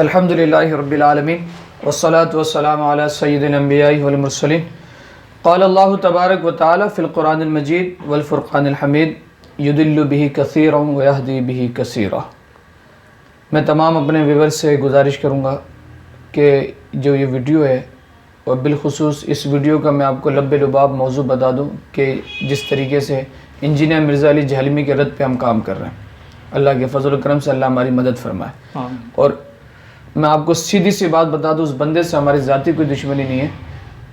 الحمدللہ رب العالمین والصلاة والسلام علی سید الانبیاء والمرسلین قال اللہ تبارک و تعالی فی القرآن المجید والفرقان الحمید یضل بہ کثیرا ویہدی بہ کثیرا۔ میں تمام اپنے ویورز سے گزارش کروں گا کہ جو یہ ویڈیو ہے اور بالخصوص اس ویڈیو کا میں آپ کو لب لباب موضوع بتا دوں کہ جس طریقے سے انجینئر مرزا جہلمی کے رد پہ ہم کام کر رہے ہیں، اللہ کے فضل و کرم سے اللہ ہماری مدد فرمائے۔ اور میں آپ کو سیدھی سی بات بتا دوں، اس بندے سے ہماری ذاتی کوئی دشمنی نہیں ہے۔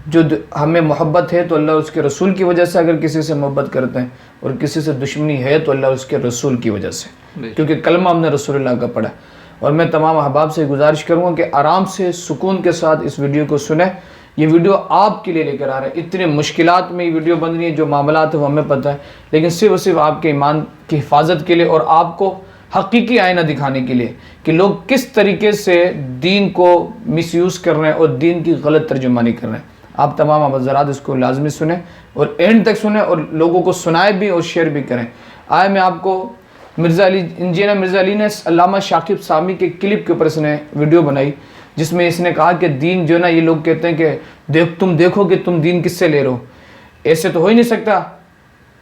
جو ہمیں محبت ہے تو اللہ اس کے رسول کی وجہ سے اگر کسی سے محبت کرتے ہیں، اور کسی سے دشمنی ہے تو اللہ اس کے رسول کی وجہ سے، کیونکہ کلمہ ہم نے رسول اللہ کا پڑھا۔ اور میں تمام احباب سے گزارش کروں گا کہ آرام سے سکون کے ساتھ اس ویڈیو کو سنیں۔ یہ ویڈیو آپ کے لیے لے کر آ رہا ہے۔ اتنے مشکلات میں یہ ویڈیو بن رہی ہے، جو معاملات ہیں وہ ہمیں پتہ ہے، لیکن صرف اور صرف آپ کے ایمان کی حفاظت کے لیے اور آپ کو حقیقی آئینہ دکھانے کے لیے کہ لوگ کس طریقے سے دین کو مس یوز کر رہے ہیں اور دین کی غلط ترجمانی کر رہے ہیں۔ آپ تمام حضرات اس کو لازمی سنیں اور اینڈ تک سنیں اور لوگوں کو سنائے بھی اور شیئر بھی کریں۔ آئے میں آپ کو انجینئر مرزا نے علامہ شاکب سامی کے کلپ کے اوپر اس نے ویڈیو بنائی، جس میں اس نے کہا کہ دین جو ہے نا، یہ لوگ کہتے ہیں کہ تم دیکھو کہ تم دین کس سے لے رہے ہو، ایسے تو ہو ہی نہیں سکتا،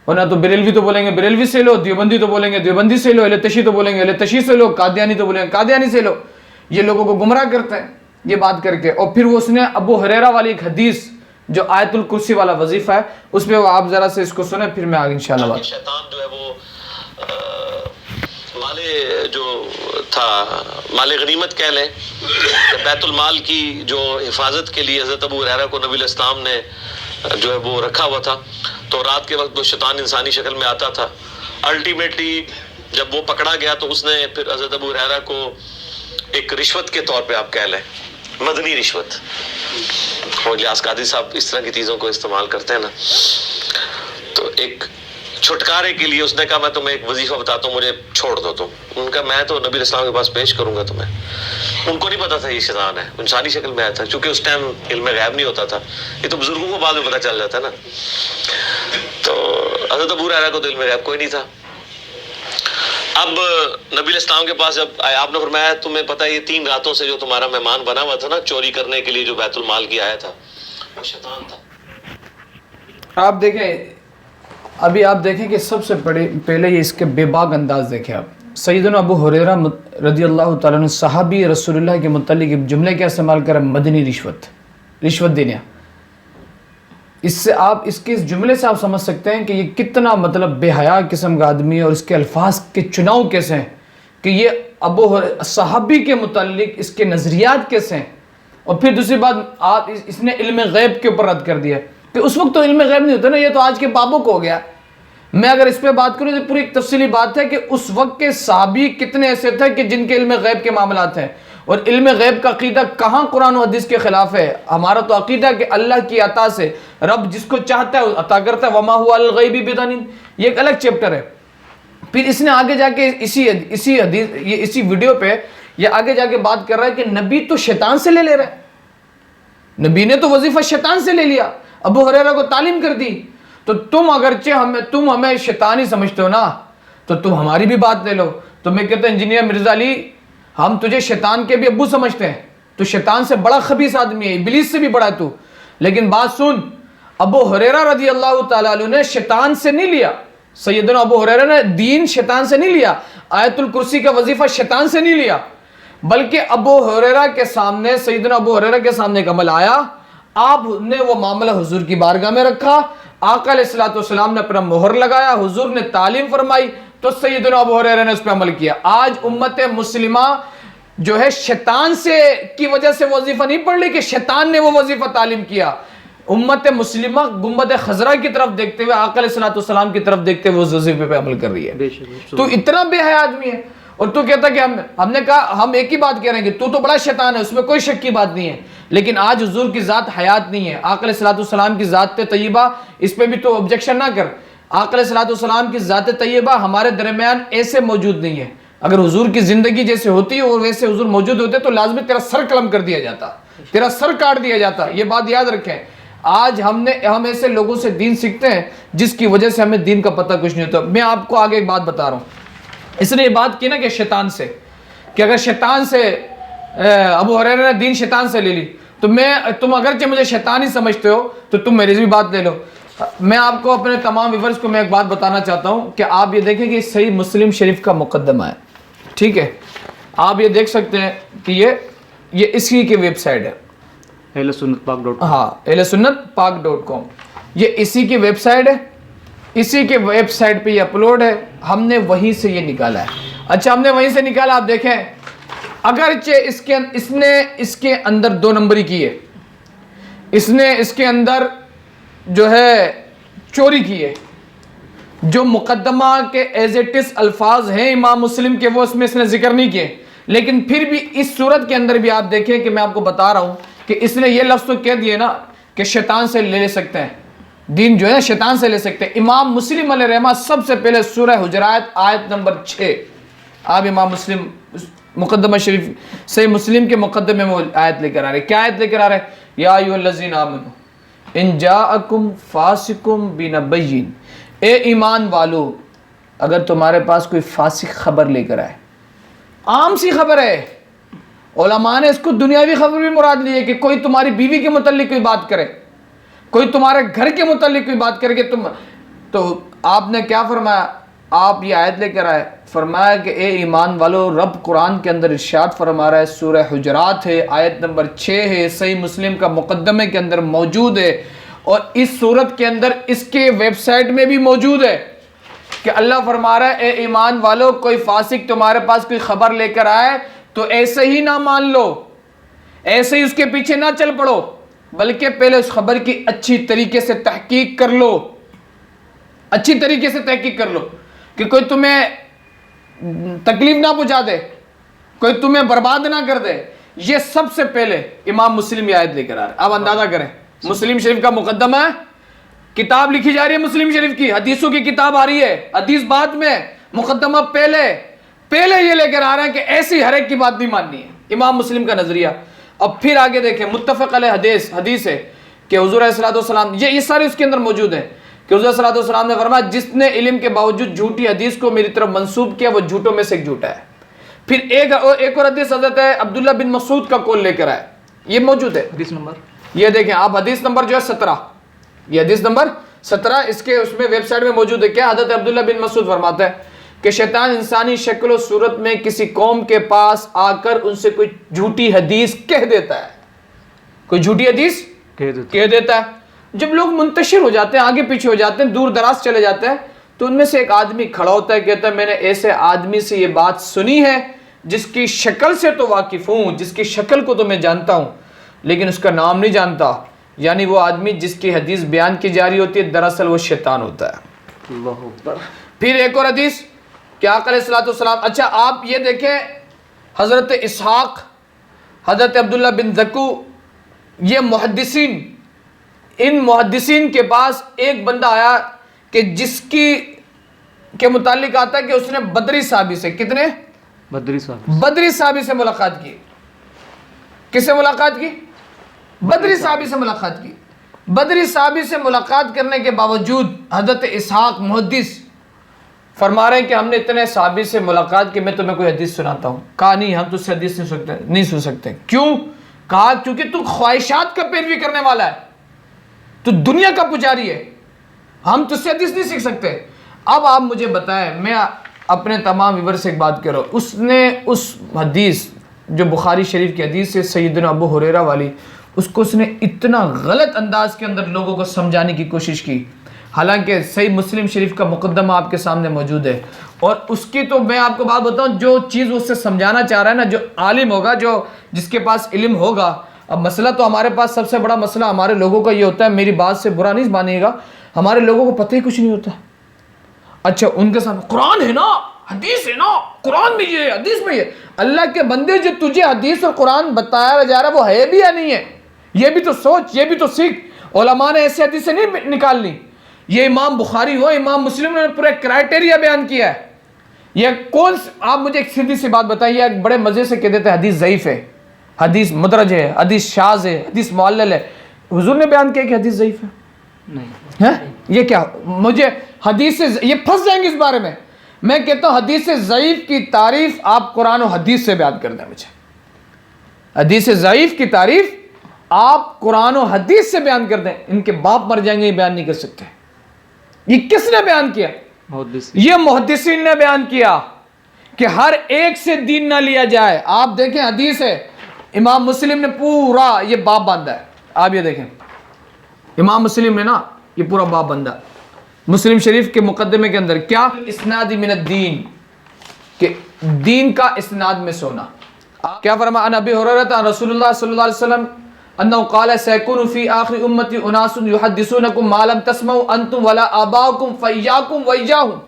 ورنہ تو بریلوی تو بولیں گے بریلوی سے لو، دیوبندی تو بولیں گے دیوبندی سے لو، اہل تشیع تو بولیں گے اہل تشیع سے لو، قادیانی تو بولیں گے قادیانی سے لو۔ یہ لوگوں کو گمراہ کرتے ہیں یہ بات کر کے۔ اور پھر وہ اس نے ابوہریرہ والی ایک حدیث جو الکرسی والا وظیفہ ہے، اس پہ وہ آپ ذرا سے اس کو سنیں، پھر میں آگے انشاءاللہ بات۔ شیطان جو ہے وہ مال جو تھا، مال غنیمت کہہ لیں، بیت المال کی جو حفاظت کے لیے حضرت ابوہریرہ کو نبی الاسلام نے جو ہے وہ رکھا ہوا تھا، تو رات کے وقت وہ شیطان انسانی شکل میں آتا تھا۔ الٹیمیٹلی جب وہ پکڑا گیا تو اس نے پھر حضرت ابوہریرہ کو ایک رشوت کے طور پہ آپ کہہ لیں، مدنی رشوت، اور الیاس قادری صاحب اس طرح کی چیزوں کو استعمال کرتے ہیں نا، تو ایک چھٹکارے کے لیے اس نے کہا میں تمہیں ایک وظیفہ بتاتا ہوں، مجھے چھوڑ دو تم۔ ان کا میں تو نبی اسلام کے پاس پیش کروں گا تمہیں۔ ان کو نہیں پتا تھا یہ شیطان ہے، انسانی شکل میں آیا تھا، چونکہ اس ٹائم علم غیب نہیں ہوتا تھا، یہ تو بزرگوں کو بعد میں پتا چل جاتا ہے نا۔ تو حضرت ابوہریرہ کو تو علم غیب کوئی نہیں تھا۔ اب نبی اسلام کے پاس جب آیا، آپ نے فرمایا تمہیں پتہ ہے یہ 3 راتوں سے جو تمہارا مہمان بنا ہوا تھا نا چوری کرنے کے لیے، جو بیت المال کی آیا تھا، وہ شیطان تھا۔ آپ دیکھیں، ابھی آپ دیکھیں کہ سب سے پہلے یہ اس کے بے باک انداز دیکھیں آپ۔ سیدنا ابوہریرہ رضی اللہ تعالیٰ عنہ صحابی رسول اللہ کے متعلق جملے کیا استعمال کریں؟ مدنی رشوت دینے۔ اس سے آپ اس کے اس جملے سے آپ سمجھ سکتے ہیں کہ یہ کتنا مطلب بے حیا قسم کا آدمی ہے، اور اس کے الفاظ کے چناؤ کیسے ہیں کہ یہ صحابی کے متعلق اس کے نظریات کیسے ہیں۔ اور پھر دوسری بات، آپ اس نے علم غیب کے اوپر رد کر دیا کہ اس وقت تو علم غیب نہیں ہوتا نا، یہ تو آج کے بابوں کو ہو گیا۔ میں اگر اس پہ بات کروں تو پوری ایک تفصیلی بات ہے کہ اس وقت کے صحابی کتنے ایسے تھے کہ جن کے علم غیب کے معاملات ہیں، اور علم غیب کا عقیدہ کہاں قرآن و حدیث کے خلاف ہے۔ ہمارا تو عقیدہ ہے کہ اللہ کی عطا سے رب جس کو چاہتا ہے عطا کرتا ہے، وما هو علی الغیب بضنین، یہ ایک الگ چیپٹر ہے۔ پھر اس نے آگے جا کے اسی ویڈیو پہ یہ آگے جا کے بات کر رہا ہے کہ نبی تو شیطان سے لے رہا ہے، نبی نے تو وظیفہ شیطان سے لے لیا، ابوہریرہ کو تعلیم کر دی، تو تم اگرچہ تم ہمیں شیطانی سمجھتے ہو نا، تو تم ہماری بھی بات لے لو۔ تو میں کہتا ہوں انجینئر مرزا علی، ہم تجھے شیطان کے بھی ابو سمجھتے ہیں، تو شیطان سے بڑا خبیث آدمی ہے، ابلیس سے بھی بڑا ہے تو۔ لیکن بات سن، ابوہریرہ رضی اللہ تعالیٰ عنہ نے شیطان سے نہیں لیا، سیدنا ابوہریرہ نے دین شیطان سے نہیں لیا، الکرسی کا وظیفہ شیطان سے نہیں لیا، بلکہ ابوہریرہ کے سامنے، سیدنا ابوہریرہ کے سامنے ایک عمل آیا، آپ نے وہ معاملہ حضور کی بارگاہ میں رکھا، آقا علیہ السلام نے اپنا مہر لگایا، حضور نے تعلیم فرمائی، تو سیدنا ابوہریرہ نے اس پہ عمل کیا۔ آج امت مسلمہ جو ہے شیطان سے کی وجہ سے وظیفہ نہیں پڑھ لی کہ شیطان نے وہ وظیفہ تعلیم کیا، امت مسلمہ گنبد خضرا کی طرف دیکھتے ہوئے، آقا علیہ السلام کی طرف دیکھتے ہوئے اس وظیفے پہ عمل کر رہی ہے۔ تو اتنا بے حیا آدمی ہے، اور تو کہتا کہ ہم نے کہا ہم ایک ہی بات کہہ رہے ہیں کہ تو بڑا شیطان ہے، اس میں کوئی شک کی بات نہیں ہے، لیکن آج حضور کی ذات حیات نہیں ہے، آقا علیہ السلام کی ذات طیبہ، اس پہ بھی تو آبجیکشن نہ کر، آقا علیہ السلام کی ذات طیبہ ہمارے درمیان ایسے موجود نہیں ہے۔ اگر حضور کی زندگی جیسے ہوتی اور ویسے حضور موجود ہوتے تو لازمی تیرا سر قلم کر دیا جاتا، تیرا سر کاٹ دیا جاتا، یہ بات یاد رکھیں۔ آج ہم ایسے لوگوں سے دین سیکھتے ہیں جس کی وجہ سے ہمیں دین کا پتہ کچھ نہیں ہوتا۔ میں آپ کو آگے ایک بات بتا رہا ہوں، اس نے یہ بات کی نا کہ شیطان سے، کہ اگر شیطان سے ابوہریرہ نے دین شیطان سے لے لی، تو تم اگرچہ مجھے شیطان ہی سمجھتے ہو تو تم میری بھی بات لے لو۔ میں آپ کو اپنے تمام ویورز کو میں ایک بات بتانا چاہتا ہوں کہ آپ یہ دیکھیں کہ صحیح مسلم شریف کا مقدمہ ہے، ٹھیک ہے، آپ یہ دیکھ سکتے ہیں کہ یہ اسی کی ویب سائٹ ہے، اہل سنت پاک ڈاٹ کام، ہاں اہل سنت پاک .com، یہ اسی کی ویب سائٹ ہے، اسی کے ویب سائٹ پہ یہ اپلوڈ ہے، ہم نے وہیں سے یہ نکالا ہے۔ اچھا ہم نے وہیں سے نکالا، آپ دیکھیں اگرچہ اس نے اس کے اندر 2 نمبری کی ہے، اس نے اس کے اندر جو ہے چوری کی ہے، جو مقدمہ کے ایز اٹ از الفاظ ہیں امام مسلم کے وہ اس نے ذکر نہیں کیے، لیکن پھر بھی اس صورت کے اندر بھی آپ دیکھیں کہ میں آپ کو بتا رہا ہوں کہ اس نے یہ لفظ تو کہہ دیے نا کہ شیطان سے لے سکتے ہیں، دین جو ہے شیطان سے لے سکتے ہیں۔ امام مسلم علیہ رحمہ سب سے پہلے سورہ حجرات آیت نمبر 6، آپ امام مسلم مقدمہ شریف صحیح مسلم کے مقدمے میں آیت لے کر آ رہے، کیا آیت لے کر آ رہے؟ یا ایھا الذین آمنوا ان جاءکم فاسق بنبأ، اے ایمان والو اگر تمہارے پاس کوئی فاسق خبر لے کر آئے، عام سی خبر ہے، علماء نے اس کو دنیاوی خبر بھی مراد لی ہے کہ کوئی تمہاری بیوی کے متعلق کوئی بات کرے، کوئی تمہارے گھر کے متعلق کوئی بات کرے کہ تو آپ نے کیا فرمایا؟ آپ یہ آیت لے کر آئے، فرمایا کہ اے ایمان والو رب قرآن کے اندر ارشاد فرما رہا ہے، سورہ حجرات ہے آیت نمبر 6 ہے، صحیح مسلم کا مقدمے کے اندر موجود ہے، اور اس صورت کے اندر اس کے ویب سائٹ میں بھی موجود ہے کہ اللہ فرما رہا ہے اے ایمان والو کوئی فاسق تمہارے پاس کوئی خبر لے کر آئے تو ایسے ہی نہ مان لو، ایسے ہی اس کے پیچھے نہ چل پڑو، بلکہ پہلے اس خبر کی اچھی طریقے سے تحقیق کر لو، اچھی طریقے سے تحقیق کر لو کہ کوئی تمہیں تکلیف نہ پہنچا دے، کوئی تمہیں برباد نہ کر دے۔ یہ سب سے پہلے امام مسلم یہ آیت لے کر آ رہے ہیں، آپ اندازہ کریں مسلم شریف کا مقدمہ ہے، کتاب لکھی جا رہی ہے مسلم شریف کی، حدیثوں کی کتاب آ رہی ہے، حدیث بعد میں، مقدمہ پہلے یہ لے کر آ رہے ہیں کہ ایسی ہر ایک کی بات نہیں ماننی ہے، امام مسلم کا نظریہ۔ اب پھر آگے دیکھیں متفق علیہ حدیث ہے کہ حضور علیہ السلام یہ سارے اس کے اندر موجود ہیں کہ حضور صلی اللہ علیہ وسلم نے فرمایا جس نے علم کے باوجود جھوٹی حدیث کو میری طرف منسوب کیا وہ جھوٹوں میں سے ایک جھوٹا ہے۔ پھر ایک اور حدیث حضرت عبداللہ بن مسعود کا قول لے کر آئے، یہ موجود ہے حدیث نمبر، یہ دیکھیں آپ حدیث نمبر جو ہے 17، یہ حدیث نمبر 17 اس میں ویب سائٹ میں موجود ہے۔ کیا حضرت عبداللہ بن مسعود فرماتا ہے کہ شیطان انسانی شکل و صورت میں کسی قوم کے پاس آ کر ان سے کوئی جھوٹی حدیث کہہ دیتا ہے، کوئی جھوٹی حدیث کہہ دیتا ہے۔ جب لوگ منتشر ہو جاتے ہیں، آگے پیچھے ہو جاتے ہیں، دور دراز چلے جاتے ہیں، تو ان میں سے ایک آدمی کھڑا ہوتا ہے، کہتا ہے میں نے ایسے آدمی سے یہ بات سنی ہے جس کی شکل سے تو واقف ہوں، جس کی شکل کو تو میں جانتا ہوں لیکن اس کا نام نہیں جانتا، یعنی وہ آدمی جس کی حدیث بیان کی جا رہی ہوتی ہے دراصل وہ شیطان ہوتا ہے۔ اللہ اکبر۔ پھر ایک اور حدیث کہ آقا علیہ السلام، اچھا آپ یہ دیکھیں حضرت اسحاق، حضرت عبداللہ بن زکو، یہ محدثین، ان محدثین کے پاس ایک بندہ آیا کہ جس کے متعلق آتا ہے کہ اس نے بدری صحابی سے، کتنے؟ بدری صحابی سے ملاقات کی۔ کس سے ملاقات کی؟ بدری صحابی سے ملاقات کی۔ بدری صحابی سے ملاقات کرنے کے باوجود حضرت اسحاق محدث فرما رہے ہیں کہ ہم نے اتنے صحابی سے ملاقات کی، میں تمہیں کوئی حدیث سناتا ہوں۔ کہا نہیں، ہم تجھ سے حدیث نہیں سن سکتے۔ کیوں؟ کہا کیونکہ تو خواہشات کا پیروی کرنے والا ہے، تو دنیا کا پجاری ہے، ہم تجھ سے حدیث نہیں سیکھ سکتے۔ اب آپ مجھے بتائیں، میں اپنے تمام ویور سے ایک بات کر رہا ہوں، اس نے اس حدیث جو بخاری شریف کی حدیث ہے سیدنا ابوہریرہ والی، اس کو اس نے اتنا غلط انداز کے اندر لوگوں کو سمجھانے کی کوشش کی، حالانکہ صحیح مسلم شریف کا مقدمہ آپ کے سامنے موجود ہے، اور اس کی تو میں آپ کو بات بتاؤں، جو چیز اس سے سمجھانا چاہ رہا ہے نا، جو عالم ہوگا، جو جس کے پاس علم ہوگا۔ اب مسئلہ تو ہمارے پاس سب سے بڑا مسئلہ ہمارے لوگوں کا یہ ہوتا ہے، میری بات سے برا نہیں مانیے گا، ہمارے لوگوں کو پتہ ہی کچھ نہیں ہوتا۔ اچھا ان کے سامنے قرآن ہے نا، حدیث ہے نا، قرآن میں یہ ہے، حدیث میں یہ، اللہ کے بندے جو تجھے حدیث اور قرآن بتایا جا رہا ہے وہ ہے بھی یا نہیں ہے؟ یہ بھی تو سوچ، یہ بھی تو سیکھ۔ علماء نے ایسی حدیثیں نہیں نکالنی، یہ امام بخاری ہو، امام مسلم نے پورا کرائٹیریا بیان کیا ہے۔ یہ کون، آپ مجھے ایک سیدھی سی بات بتائیے، ایک بڑے مزے سے کہہ دیتے ہیں حدیث ضعیف ہے، حدیث مدرج ہے، حدیث شاذ ہے، حدیث معلل ہے۔ حضور نے بیان کیا کہ حدیث ضعیف ہے؟ نہیں۔ یہ کیا، مجھے حدیث سے یہ پھنس جائیں گے اس بارے میں کہتا ہوں حدیث ضعیف کی تعریف آپ قرآن و حدیث سے بیان کر دیں مجھے۔ حدیث ضعیف کی تعریف آپ قرآن و حدیث سے بیان کر دیں، ان کے باپ مر جائیں گے یہ بیان نہیں کر سکتے۔ یہ کس نے بیان کیا؟ یہ محدثین نے بیان کیا کہ ہر ایک سے دین نہ لیا جائے۔ آپ دیکھیں حدیث ہے، امام مسلم نے پورا یہ باب باندھا ہے، آپ یہ دیکھیں امام مسلم نے نا یہ پورا باب باندھا مسلم شریف کے مقدمے کے اندر، کیا؟ اسناد من الدین، کہ دین کا اسناد میں سونا۔ کیا فرمایا؟ ان ابوہریرہ عن رسول اللہ صلی اللہ علیہ وسلم انه قال سيكون في آخر امتی اناس يحدثونكم ما لم تسمعوا انتم ولا آباؤكم فإياكم وإياهم۔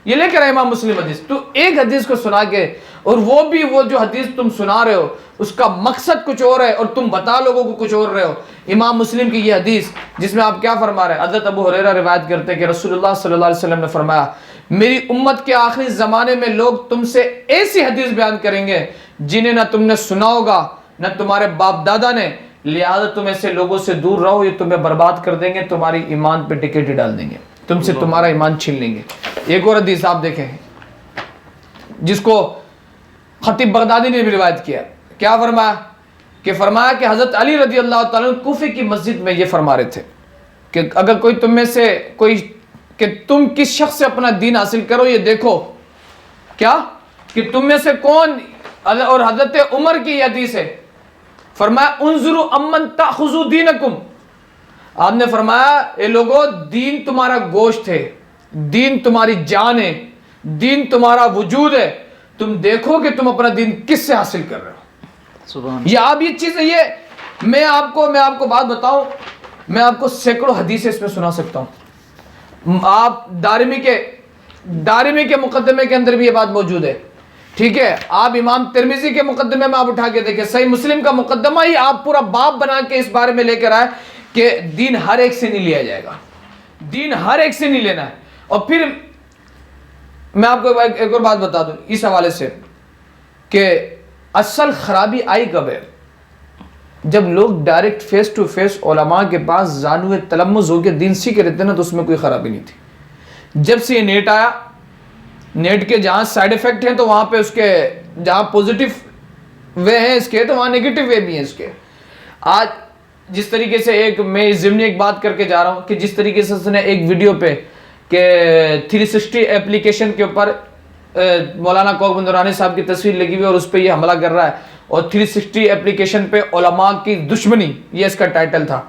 یہ لے کر آئے امام مسلم حدیث، تو ایک حدیث کو سنا کے، اور وہ بھی وہ جو حدیث تم سنا رہے ہو اس کا مقصد کچھ اور ہے اور تم بتا لوگوں کو کچھ اور رہے ہو۔ امام مسلم کی یہ حدیث جس میں آپ کیا فرما رہے ہیں، حضرت ابوہریرہ روایت کرتے ہیں کہ رسول اللہ صلی اللہ علیہ وسلم نے فرمایا میری امت کے آخری زمانے میں لوگ تم سے ایسی حدیث بیان کریں گے جنہیں نہ تم نے سنا ہوگا نہ تمہارے باپ دادا نے، لہذا تم ایسے لوگوں سے دور رہو، یہ تمہیں برباد کر دیں گے، تمہاری ایمان پہ ٹکٹ ڈال دیں گے، تم سے تمہارا ایمان چھین لیں گے۔ ایک اور حدیث آپ دیکھیں جس کو خطیب بغدادی نے بھی روایت کیا، کیا فرمایا؟ کہ فرمایا کہ حضرت علی رضی اللہ تعالیٰ عنہ کوفے کی مسجد میں یہ فرما رہے تھے کہ اگر کوئی تم میں سے کوئی، کہ تم کس شخص سے اپنا دین حاصل کرو یہ دیکھو، کیا کہ تم میں سے کون، اور حضرت عمر کی یہ حدیث ہے، فرمایا انظروا امن تاخذوا دینکم، آپ نے فرمایا اے لوگو دین تمہارا گوشت ہے، دین تمہاری جان ہے، دین تمہارا وجود ہے، تم دیکھو کہ تم اپنا دین کس سے حاصل کر رہے ہو۔ یہ آپ یہ چیز ہے، یہ میں آپ کو بات بتاؤں، میں آپ کو سینکڑوں حدیثیں اس میں سنا سکتا ہوں۔ آپ دارمی کے مقدمے کے اندر بھی یہ بات موجود ہے، ٹھیک ہے؟ آپ امام ترمذی کے مقدمے میں آپ اٹھا کے دیکھیں، صحیح مسلم کا مقدمہ ہی آپ پورا باب بنا کے اس بارے میں لے کر آئے کہ دین ہر ایک سے نہیں لیا جائے گا، دین ہر ایک سے نہیں لینا ہے۔ اور پھر میں آپ کو ایک اور بات بتا دوں اس حوالے سے کہ اصل خرابی آئی کب ہے؟ جب لوگ ڈائریکٹ فیس ٹو فیس علماء کے پاس زانو تلمذ ہو کے دین سیکھ رہتے ہیں نا، تو اس میں کوئی خرابی نہیں تھی۔ جب سے یہ نیٹ آیا، نیٹ کے جہاں سائیڈ ایفیکٹ ہیں تو وہاں پہ اس کے جہاں پوزیٹیو وے ہیں اس کے تو وہاں نیگیٹو وے بھی ہیں اس کے۔ آج جس طریقے سے میں ضمنی ایک بات کر کے جا رہا ہوں کہ جس طریقے سے اس نے ایک ویڈیو پہ کہ 360 اپلیکیشن کے اوپر مولانا کوئی صاحب کی تصویر لگی ہوئی اور اس پہ یہ حملہ کر رہا ہے، اور 360 اپلیکیشن پہ علماء کی دشمنی، یہ اس کا ٹائٹل تھا۔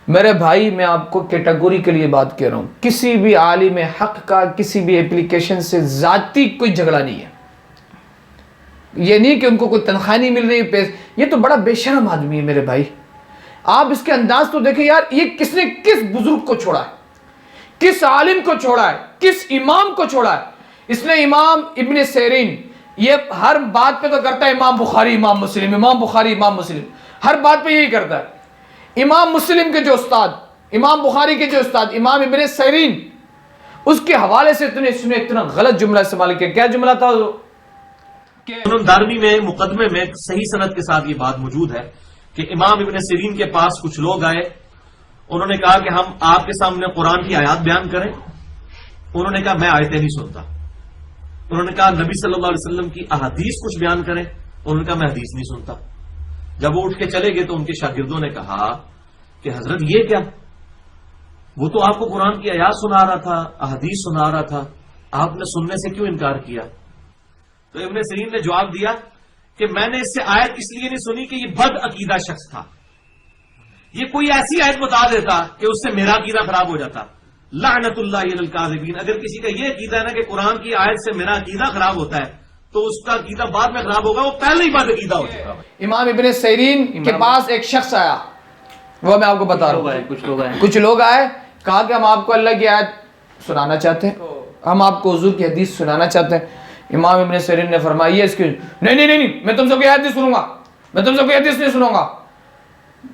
میرے بھائی میں آپ کو کیٹیگوری کے لیے بات کہہ رہا ہوں، کسی بھی عالم حق کا کسی بھی اپلیکیشن سے ذاتی کوئی جھگڑا نہیں ہے۔ یہ نہیں کہ ان کو کوئی تنخواہ نہیں مل رہی پیسے، یہ تو بڑا بے شرم آدمی ہے میرے بھائی۔ آپ اس کے انداز تو دیکھیں یار، یہ کس نے کس بزرگ کو چھوڑا ہے، کس عالم کو چھوڑا ہے، کس امام کو چھوڑا ہے؟ اس نے امام ابن سیرین، یہ ہر بات پہ تو کرتا ہے امام بخاری امام مسلم، امام بخاری امام مسلم، ہر بات پہ یہی کرتا ہے۔ امام مسلم کے جو استاد، امام بخاری کے جو استاد امام ابن سیرین، اس کے حوالے سے اس نے اتنا غلط جملہ استعمال کیا۔ کیا جملہ تھا؟ دارمی میں مقدمے میں صحیح سند کے ساتھ یہ بات موجود ہے کہ امام ابن سیرین کے پاس کچھ لوگ آئے، انہوں نے کہا کہ ہم آپ کے سامنے قرآن کی آیات بیان کریں۔ انہوں نے کہا میں آیتیں نہیں سنتا۔ انہوں نے کہا نبی صلی اللہ علیہ وسلم کی احادیث کچھ بیان کریں۔ انہوں نے کہا میں حدیث نہیں سنتا۔ جب وہ اٹھ کے چلے گئے تو ان کے شاگردوں نے کہا کہ حضرت یہ کیا، وہ تو آپ کو قرآن کی آیات سنا رہا تھا، احادیث سنا رہا تھا، آپ نے سننے سے کیوں انکار کیا؟ تو ابن سیرین نے جواب دیا کہ میں نے اس سے آیت اس لیے نہیں سنی کہ یہ بد عقیدہ شخص تھا، یہ کوئی ایسی آیت بتا دیتا کہ اس سے میرا عقیدہ خراب ہو جاتا۔ لعنت اللہ علی الکاذبین، اگر کسی کا یہ عقیدہ ہے نا کہ قرآن کی آیت سے میرا عقیدہ خراب ہوتا ہے تو اس کا عقیدہ بعد میں خراب ہوگا، وہ پہلے ہی بد عقیدہ ہو چکا۔ امام ابن سیرین کے پاس ایک شخص آیا، وہ میں آپ کو بتا رہا ہوں، کچھ لوگ آئے، کہا کہ ہم آپ کو اللہ کی آیت سنانا چاہتے ہیں، ہم آپ کو حضور کی حدیث سنانا چاہتے ہیں۔ امام ابن سیرین نے فرمایا یہ اس کی نہیں، میں تم سے کوئی حدیث نہیں سنوں گا، میں تم سے کوئی حدیث نہیں سنوں گا،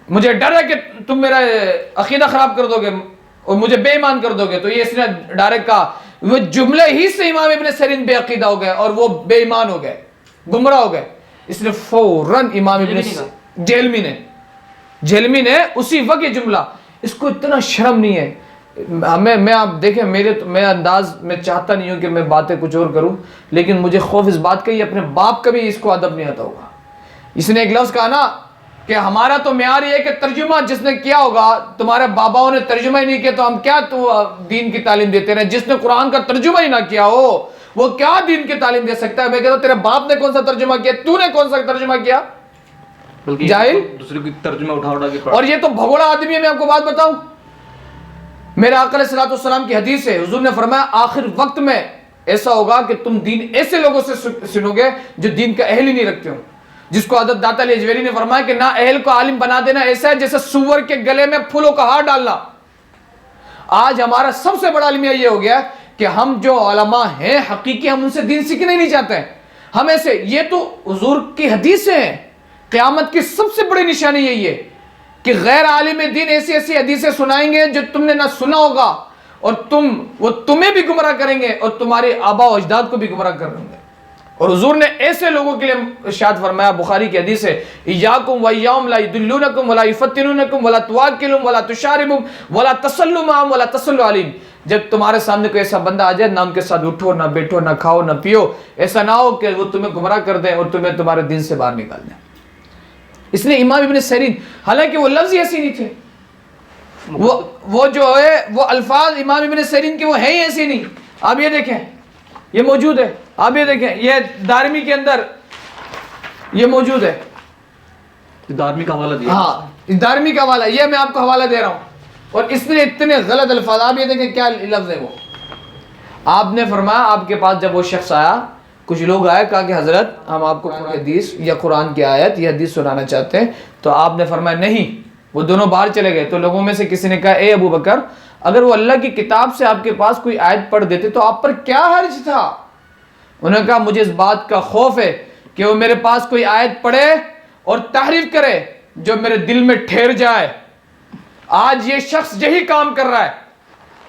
مجھے ڈر ہے کہ تم میرا عقیدہ خراب کر دو گے اور مجھے بے ایمان کر دو گے۔ تو یہ اس نے ڈائریکٹ کہا، وہ جملے ہی سے امام ابن سیرین بے عقیدہ ہو گئے اور وہ بے ایمان ہو گئے، گمراہ ہو گئے۔ اس نے فوراً امام ابن جہلمی نے اسی وقت یہ جملہ، اس کو اتنا شرم نہیں ہے۔ میں آپ دیکھیں میرے انداز میں چاہتا نہیں ہوں کہ میں باتیں کچھ اور کروں، لیکن مجھے خوف اس بات کا ہی اپنے باپ کا بھی اس کو ادب نہیں آتا ہوگا۔ اس نے ایک لفظ کہا نا کہ ہمارا تو معیار یہ ہے کہ ترجمہ جس نے کیا ہوگا، تمہارے باباؤں نے ترجمہ ہی نہیں کیا تو ہم کیا دین کی تعلیم دیتے رہے؟ جس نے قرآن کا ترجمہ ہی نہ کیا ہو وہ کیا دین کی تعلیم دے سکتا ہے؟ میں کہتا ہوں تیرے باپ نے کون سا ترجمہ کیا، تو نے کون سا ترجمہ کیا؟ جاہل دوسرے کی ترجمہ اٹھا کے اور یہ تو بھگوڑا آدمی ہے۔ میں آپ کو بات بتاؤں، میرے آقا علیہ السلام کی حدیث ہے، حضور نے فرمایا آخر وقت میں ایسا ہوگا کہ تم دین ایسے لوگوں سے سنو گے جو دین کا اہل ہی نہیں رکھتے ہوں، جس کو حضرت داتا علی اجویری نے فرمایا کہ نا اہل کو عالم بنا دینا ایسا ہے جیسے سور کے گلے میں پھولوں کا ہار ڈالنا۔ آج ہمارا سب سے بڑا المیہ یہ ہو گیا کہ ہم جو علماء ہیں حقیقی، ہم ان سے دین سیکھنا ہی نہیں چاہتے ہیں۔ ہم ایسے، یہ تو حضور کی حدیث ہیں، قیامت کی سب سے بڑی نشانی یہی ہے کہ غیر عالم دین ایسی ایسی حدیثیں سنائیں گے جو تم نے نہ سنا ہوگا، اور وہ تمہیں بھی گمراہ کریں گے اور تمہارے آباء و اجداد کو بھی گمراہ کر دیں گے۔ اور حضور نے ایسے لوگوں کے لیے ارشاد فرمایا، بخاری کی حدیث ہے، ایاکم وایاہم لا یدلونکم ولا یفتنونکم ولا تواکلوا ولا تشاربوا ولا تصلوا معهم ولا تصلوا علیہم۔ جب تمہارے سامنے کوئی ایسا بندہ آ جائے، نہ ان کے ساتھ اٹھو، نہ بیٹھو، نہ کھاؤ، نہ پیو، ایسا نہ ہو کہ وہ تمہیں گمراہ کر دیں اور تمہیں تمہارے دین سے باہر نکال دیں۔ اس نے امام ابن سیرین، حالانکہ وہ لفظ ہی ایسی نہیں تھے، وہ جو ہے وہ الفاظ امام ابن سیرین کے وہ ہیں ہی ایسی نہیں۔ آپ یہ دیکھیں، یہ موجود ہے، آپ یہ دیکھیں، یہ دارمی کے اندر یہ موجود ہے، دارمی کا حوالہ دیا۔ ہاں دارمی کا حوالہ، یہ میں آپ کو حوالہ دے رہا ہوں۔ اور اس نے اتنے غلط الفاظ، آپ یہ دیکھیں کیا لفظ ہے وہ۔ آپ نے فرمایا، آپ کے پاس جب وہ شخص آیا، کچھ لوگ آئے، کہا کہ حضرت ہم آپ کو حدیث یا قرآن کی آیت یا حدیث سنانا چاہتے ہیں، تو آپ نے فرمایا نہیں۔ وہ دونوں باہر چلے گئے تو لوگوں میں سے کسی نے کہا، اے ابو بکر، اگر وہ اللہ کی کتاب سے آپ کے پاس کوئی آیت پڑھ دیتے تو آپ پر کیا حرج تھا؟ انہوں نے کہا مجھے اس بات کا خوف ہے کہ وہ میرے پاس کوئی آیت پڑھے اور تحریف کرے جو میرے دل میں ٹھہر جائے۔ آج یہ شخص یہی کام کر رہا ہے،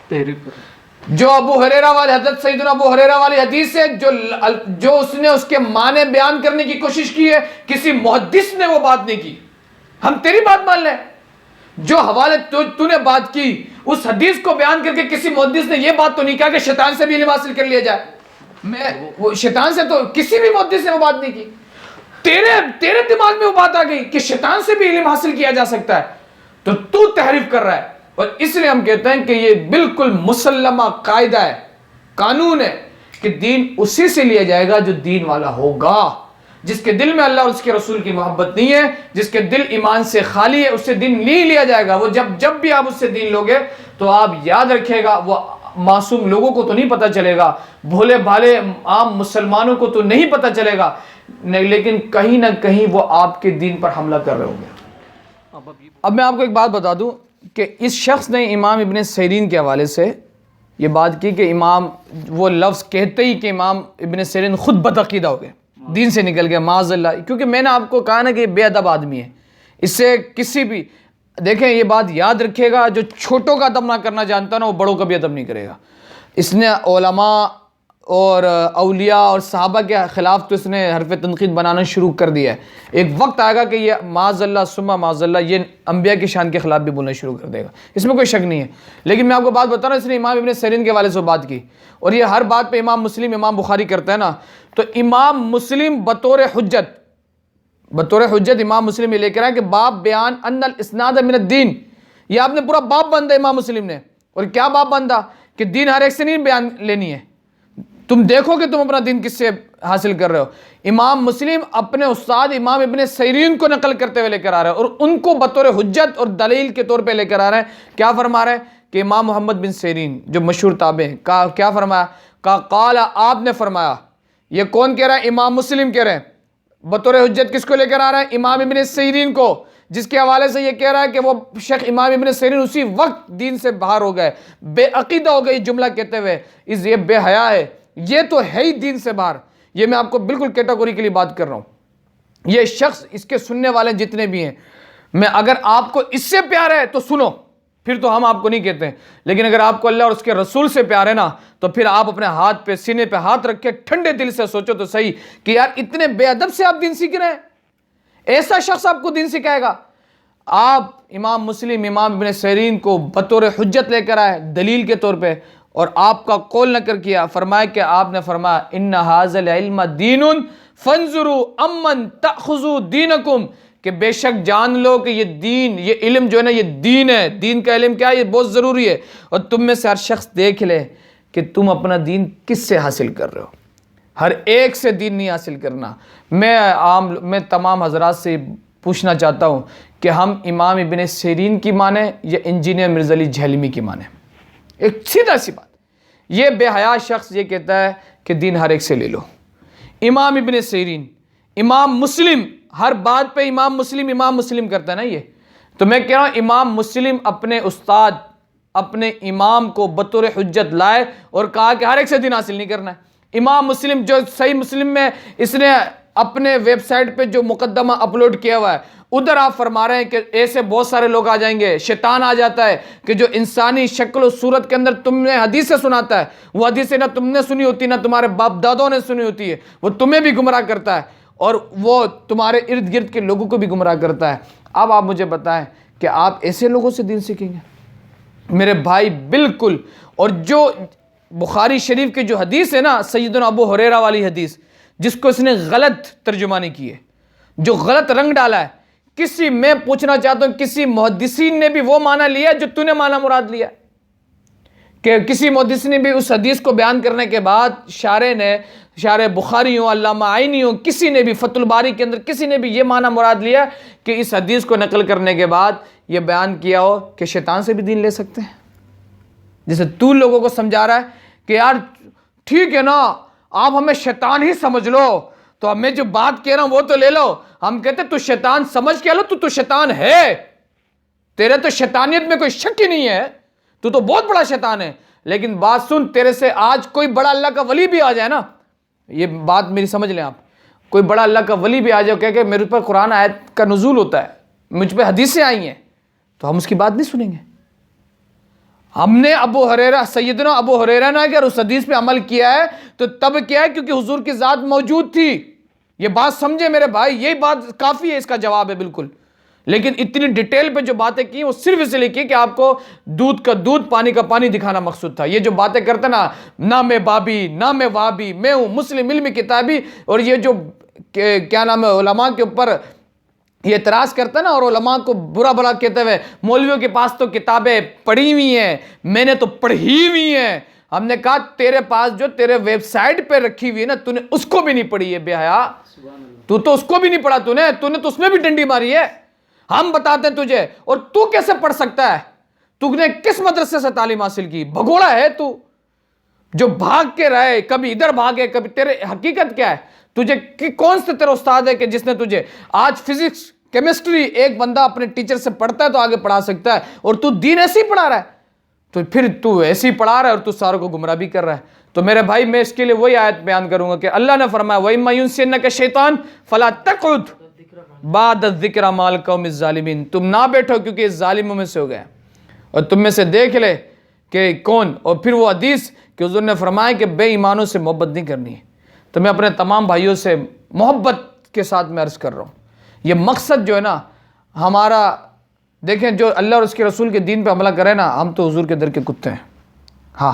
تحریف کرے۔ جو ابوہریرہ والی حضرت سیدنا ابوہریرہ والی حدیث ہے، جو اس نے اس کے معنی بیان کرنے کی کوشش کی ہے، کسی محدث نے وہ بات نہیں کی۔ ہم تیری بات مان لیں، جو حوالے تو نے بات کی اس حدیث کو بیان کر کے کسی محدث نے یہ بات تو نہیں کہا کہ شیطان سے بھی علم حاصل کر لیا جائے۔ وہ شیطان سے تو کسی بھی محدث نے وہ بات نہیں کی، تیرے دماغ میں وہ بات آ گئی کہ شیطان سے بھی علم حاصل کیا جا سکتا ہے، تو تحریف کر رہا ہے۔ اور اس لیے ہم کہتے ہیں کہ یہ بالکل مسلمہ قاعدہ ہے، قانون ہے کہ دین اسی سے لیا جائے گا جو دین والا ہوگا۔ جس کے دل میں اللہ اور اس کے رسول کی محبت نہیں ہے، جس کے دل ایمان سے خالی ہے، اس سے دین نہیں لیا جائے گا۔ وہ جب بھی آپ اس سے دین لوگے تو آپ یاد رکھے گا، وہ معصوم لوگوں کو تو نہیں پتہ چلے گا، بھولے بھالے عام مسلمانوں کو تو نہیں پتہ چلے گا، لیکن کہیں نہ کہیں وہ آپ کے دین پر حملہ کر رہے ہوں گے۔ اب میں آپ کو ایک بات بتا دوں کہ اس شخص نے امام ابن سیرین کے حوالے سے یہ بات کی کہ امام، وہ لفظ کہتے ہی کہ امام ابن سیرین خود بدعقیدہ ہو گئے، دین سے نکل گئے معاذ اللہ۔ کیونکہ میں نے آپ کو کہا نا کہ یہ بے ادب آدمی ہے، اس سے کسی بھی، دیکھیں یہ بات یاد رکھے گا، جو چھوٹوں کا ادب نہ کرنا جانتا نا وہ بڑوں کا بھی ادب نہیں کرے گا۔ اس نے علماء اور اولیاء اور صحابہ کے خلاف تو اس نے حرف تنقید بنانا شروع کر دیا ہے۔ ایک وقت آئے گا کہ یہ معاذ اللہ ثم معاذ اللہ یہ انبیاء کی شان کے خلاف بھی بولنا شروع کر دے گا، اس میں کوئی شک نہیں ہے۔ لیکن میں آپ کو بات بتا رہا ہوں، اس نے امام ابن سیرین کے حوالے سے بات کی، اور یہ ہر بات پہ امام مسلم امام بخاری کرتا ہے نا، تو امام مسلم بطور حجت امام مسلم یہ لے کر آئے کہ باب بیان ان الاسناد من الدین، یہ آپ نے پورا باب بندہ امام مسلم نے۔ اور کیا باب بندہ کہ دین ہر ایک سے نہیں بیان لینی ہے، تم دیکھو کہ تم اپنا دین کس سے حاصل کر رہے ہو۔ امام مسلم اپنے استاد امام ابن سیرین کو نقل کرتے ہوئے لے کر آ رہا ہے، اور ان کو بطور حجت اور دلیل کے طور پہ لے کر آ رہا ہے۔ کیا فرما رہا ہے کہ امام محمد بن سیرین جو مشہور تابع ہیں، کیا فرمایا؟ قال، آپ نے فرمایا۔ یہ کون کہہ رہا ہے؟ امام مسلم کہہ رہے ہیں۔ بطور حجت کس کو لے کر آ رہا ہے؟ امام ابن سیرین کو، جس کے حوالے سے یہ کہہ رہا ہے کہ وہ شیخ امام ابن سیرین اسی وقت دین سے باہر ہو گئے، بے عقیدہ ہو گئی جملہ کہتے ہوئے، یہ بے حیا ہے، یہ تو ہے ہی دین سے باہر۔ یہ میں آپ کو بالکل کیٹیگوری کے لیے بات کر رہا ہوں۔ یہ شخص، اس کے سننے والے جتنے بھی ہیں، میں اگر آپ کو اس سے پیار ہے تو سنو، پھر تو ہم آپ کو نہیں کہتے ہیں، لیکن اگر آپ کو اللہ اور اس کے رسول سے پیار ہے نا، تو پھر آپ اپنے ہاتھ پہ سینے پہ ہاتھ رکھ کے ٹھنڈے دل سے سوچو تو صحیح کہ یار اتنے بے ادب سے آپ دین سیکھ رہے ہیں، ایسا شخص آپ کو دین سکھائے گا؟ آپ امام مسلم امام ابن سیرین کو بطور حجت لے کر آئے دلیل کے طور پہ، اور آپ کا قول نقل کیا، فرمایا کہ آپ نے فرمایا ان ھذا العلم دین فانظروا امن تاخذوا دینکم، کہ بے شک جان لو کہ یہ دین، یہ علم جو ہے نا یہ دین ہے، دین کا علم کیا ہے، یہ بہت ضروری ہے، اور تم میں سے ہر شخص دیکھ لے کہ تم اپنا دین کس سے حاصل کر رہے ہو، ہر ایک سے دین نہیں حاصل کرنا۔ میں تمام حضرات سے پوچھنا چاہتا ہوں کہ ہم امام ابن سیرین کی مانیں یا انجینئر مرزا جہلمی کی مانیں؟ ایک سیدھا سی بات، یہ بے حیا شخص یہ کہتا ہے کہ دین ہر ایک سے لے لو۔ امام ابن سیرین، امام مسلم، ہر بات پہ امام مسلم کرتا ہے نا یہ، تو میں کہہ رہا ہوں امام مسلم اپنے استاد، اپنے امام کو بطور حجت لائے اور کہا کہ ہر ایک سے دین حاصل نہیں کرنا ہے۔ امام مسلم جو صحیح مسلم میں اس نے اپنے ویب سائٹ پہ جو مقدمہ اپلوڈ کیا ہوا ہے، ادھر آپ فرما رہے ہیں کہ ایسے بہت سارے لوگ آ جائیں گے، شیطان آ جاتا ہے کہ جو انسانی شکل و صورت کے اندر تم نے حدیث سے سناتا ہے، وہ حدیث نہ تم نے سنی ہوتی نہ تمہارے باپ دادوں نے سنی ہوتی ہے، وہ تمہیں بھی گمراہ کرتا ہے اور وہ تمہارے ارد گرد کے لوگوں کو بھی گمراہ کرتا ہے۔ اب آپ مجھے بتائیں کہ آپ ایسے لوگوں سے دین سیکھیں گے؟ میرے بھائی بالکل۔ اور جو بخاری شریف کی جو حدیث ہے نا سیدنا ابوہریرہ والی حدیث، جس کو اس نے غلط ترجمانی کی ہے، جو غلط رنگ ڈالا ہے، میں پوچھنا چاہتا ہوں کسی محدثین نے بھی وہ معنی لیا جو تو نے معنی مراد لیا؟ کہ کسی محدث نے بھی اس حدیث کو بیان کرنے کے بعد شارح بخاری ہوں، علامہ عینی ہوں، کسی نے بھی فتح الباری کے اندر کسی نے بھی یہ معنی مراد لیا کہ اس حدیث کو نقل کرنے کے بعد یہ بیان کیا ہو کہ شیطان سے بھی دین لے سکتے ہیں؟ جیسے تو لوگوں کو سمجھا رہا ہے کہ یار ٹھیک ہے نا، آپ ہمیں شیطان ہی سمجھ لو، تو ہمیں جو بات کہہ رہا ہوں وہ تو لے لو۔ ہم کہتے تو شیطان سمجھ کے لو، تو شیطان ہے، تیرے تو شیطانیت میں کوئی شک ہی نہیں ہے، تو بہت بڑا شیطان ہے۔ لیکن بات سن، تیرے سے آج کوئی بڑا اللہ کا ولی بھی آ جائے نا، یہ بات میری سمجھ لیں آپ، کوئی بڑا اللہ کا ولی بھی آ جائے کہ میرے پر قرآن آیت کا نزول ہوتا ہے، مجھ پہ حدیثیں آئی ہیں، تو ہم اس کی بات نہیں سنیں گے۔ ہم نے سیدنا ابوہریرہ نے اگر اس حدیث پہ عمل کیا ہے تو تب کیا ہے کیونکہ حضور کی ذات موجود تھی۔ یہ بات سمجھے میرے بھائی، یہی بات کافی ہے، اس کا جواب ہے بالکل۔ لیکن اتنی ڈیٹیل پہ جو باتیں کی وہ صرف اس لیے کی کہ آپ کو دودھ کا دودھ پانی کا پانی دکھانا مقصود تھا۔ یہ جو باتیں کرتے نا، نہ میں بابی نہ میں وابی، میں ہوں مسلم علم کتابی، اور یہ جو کیا نام ہے علماء کے اوپر یہ اعتراض کرتا ہے نا، اور علماء کو برا بھلا کہتے ہوئے مولویوں کے پاس تو کتابیں پڑھی ہوئی ہیں، میں نے تو پڑھی ہوئی ہیں۔ ہم نے کہا تیرے پاس جو تیرے ویب سائٹ پہ رکھی ہوئی ہے نا، تو نے اس کو بھی نہیں پڑھی ہے بے حیا، تو اس کو بھی نہیں پڑھا، تو نے تو اس میں بھی ڈنڈی ماری ہے۔ ہم بتاتے ہیں تجھے، اور تو کیسے پڑھ سکتا ہے؟ تو نے کس مدرسے سے تعلیم حاصل کی؟ بھگوڑا ہے تو، جو بھاگ کے رہے، کبھی ادھر بھاگے کبھی، تیرے حقیقت کیا ہے؟ تجھے کون سے تیرا استاد ہے کہ جس نے تجھے آج فزکس کیمسٹری ایک بندہ اپنے ٹیچر سے پڑھتا ہے تو آگے پڑھا سکتا ہے، اور تو دین ایسے ہی پڑھا رہا ہے، تو پھر تو ایسے ہی پڑھا رہا ہے اور تو ساروں کو گمراہ بھی کر رہا ہے۔ تو میرے بھائی میں اس کے لیے وہی آیت بیان کروں گا کہ اللہ نے فرمایا وَإِمَّا يُنْسِيَنَّكَ شَيْطَانٌ فَلَا تَقْعُدْ بَعْدَ الذِّكْرَىٰ مَعَ الْقَوْمِ الظَّالِمِينَ، تم نہ بیٹھو کیونکہ اس ظالموں میں سے ہو گئے، اور تم میں سے دیکھ لے کہ کون۔ اور پھر وہ حدیث کہ حضور نے فرمایا کہ بے ایمانوں سے محبت نہیں کرنی ہے۔ تو میں اپنے تمام بھائیوں سے محبت کے ساتھ میں عرض کر رہا ہوں، یہ مقصد جو ہے نا ہمارا، دیکھیں جو اللہ اور اس کے رسول کے دین پہ عملہ کرے نا، ہم تو حضور کے در کے کتے ہیں، ہاں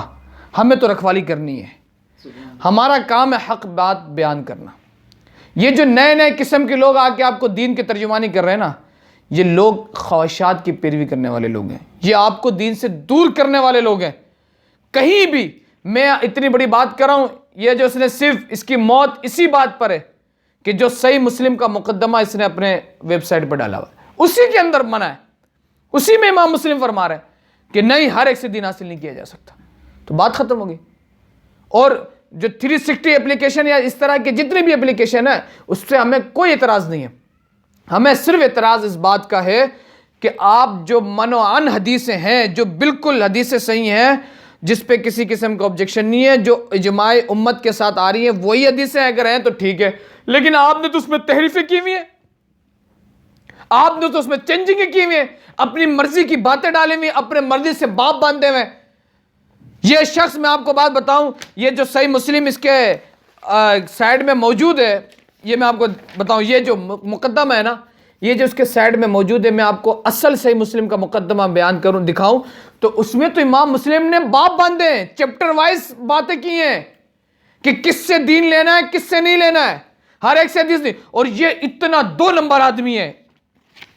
ہمیں تو رکھوالی کرنی ہے، ہمارا کام ہے حق بات بیان کرنا۔ یہ جو نئے قسم کے لوگ آ کے آپ کو دین کی ترجمانی کر رہے ہیں نا، یہ لوگ خواہشات کی پیروی کرنے والے لوگ ہیں، یہ آپ کو دین سے دور کرنے والے لوگ ہیں۔ کہیں بھی میں اتنی بڑی بات کر رہا ہوں، یہ جو اس نے صرف اس کی موت اسی بات پر ہے کہ جو صحیح مسلم کا مقدمہ اس نے اپنے ویب سائٹ پر ڈالا ہوا ہے، اسی کے اندر منع ہے، اسی میں امام مسلم فرما رہے ہیں کہ نہیں، ہر ایک سے دین حاصل نہیں کیا جا سکتا، تو بات ختم ہوگی۔ اور جو 360 اپلیکیشن یا اس طرح کے جتنے بھی اپلیکیشن ہیں، اس سے ہمیں کوئی اعتراض نہیں ہے، ہمیں صرف اعتراض اس بات کا ہے کہ آپ جو منوعن حدیثیں ہیں، جو بالکل حدیثیں صحیح ہیں، جس پہ کسی قسم کا آبجیکشن نہیں ہے، جو اجماع امت کے ساتھ آ رہی ہیں، وہی حدیثیں اگر ہیں تو ٹھیک ہے، لیکن آپ نے تو اس میں تحریفیں کی ہوئی ہیں، آپ نے تو اس میں چینجنگیں کی ہوئی ہیں، اپنی مرضی کی باتیں ڈالیں ہوئی، اپنے مرضی سے باپ باندھے ہوئے۔ یہ شخص میں آپ کو بات بتاؤں، یہ جو صحیح مسلم اس کے سائڈ میں موجود ہے، یہ میں آپ کو بتاؤں، یہ جو مقدمہ ہے نا، یہ جو اس کے سائڈ میں موجود ہے، میں آپ کو اصل صحیح مسلم کا مقدمہ بیان کروں دکھاؤں تو اس میں تو امام مسلم نے باب باندھے ہیں، چیپٹر وائز باتیں کی ہیں کہ کس سے دین لینا ہے کس سے نہیں لینا ہے، ہر ایک سے حدیث نہیں. اور یہ اتنا 2 نمبر آدمی ہے،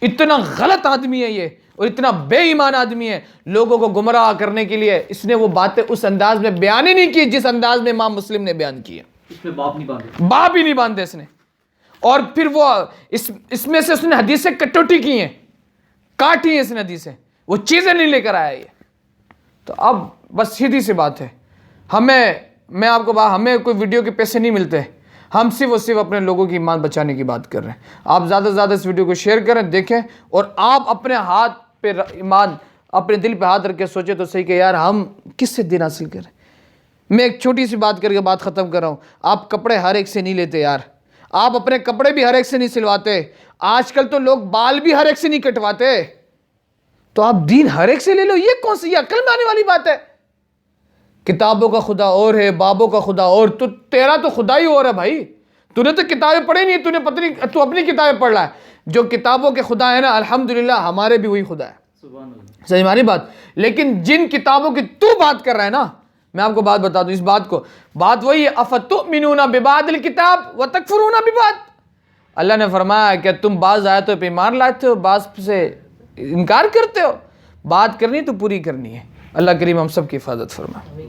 اتنا غلط آدمی ہے یہ، اور اتنا بے ایمان آدمی ہے، لوگوں کو گمراہ کرنے کے لیے اس نے وہ باتیں اس انداز میں بیان ہی نہیں کی جس انداز میں امام مسلم نے بیان کی ہے. اس میں باپ نہیں باندھے، باپ ہی نہیں باندھے اس نے. اور پھر وہ اس میں سے اس نے حدیثیں کٹوٹی کی ہیں، کاٹی ہیں اس نے حدیثیں، وہ چیزیں نہیں لے کر آیا یہ. تو اب بس سیدھی سی بات ہے، میں آپ کو ہمیں کوئی ویڈیو کے پیسے نہیں ملتے، ہم صرف اپنے لوگوں کی ایمان بچانے کی بات کر رہے ہیں. آپ زیادہ سے زیادہ اس ویڈیو کو شیئر کریں، دیکھیں، اور آپ اپنے ہاتھ پہ ایمان، اپنے دل پہ ہاتھ رکھ کے سوچیں تو صحیح کہ یار ہم کس سے دین حاصل کریں. میں ایک چھوٹی سی بات کر کے بات ختم کر رہا ہوں. آپ کپڑے ہر ایک سے نہیں لیتے یار، آپ اپنے کپڑے بھی ہر ایک سے نہیں سلواتے. آج کل تو لوگ بال بھی ہر ایک سے نہیں کٹواتے، تو آپ دین ہر ایک سے لے لو، یہ کون سی عقل میں آنے والی بات ہے؟ کتابوں کا خدا اور ہے، بابوں کا خدا اور، تو تیرا تو خدا ہی اور ہے بھائی. تو نے تو کتابیں پڑھی نہیں، تو نے پتہ نہیں، تو اپنی کتابیں پڑھ رہا ہے. جو کتابوں کے خدا ہے نا، الحمدللہ ہمارے بھی وہی خدا ہے. سبحان اللہ. صحیح ہماری بات. لیکن جن کتابوں کی تو بات کر رہا ہے نا، میں آپ کو بات بتا دوں اس بات کو، بات وہی ہے، افتؤمنون ببعض الکتاب وتکفرون ببعض. اللہ نے فرمایا کہ تم بعض آیتوں پہ ایمان لاتے ہو، بعض سے انکار کرتے ہو. بات کرنی تو پوری کرنی ہے. اللہ کریم ہم سب کی حفاظت فرمائے.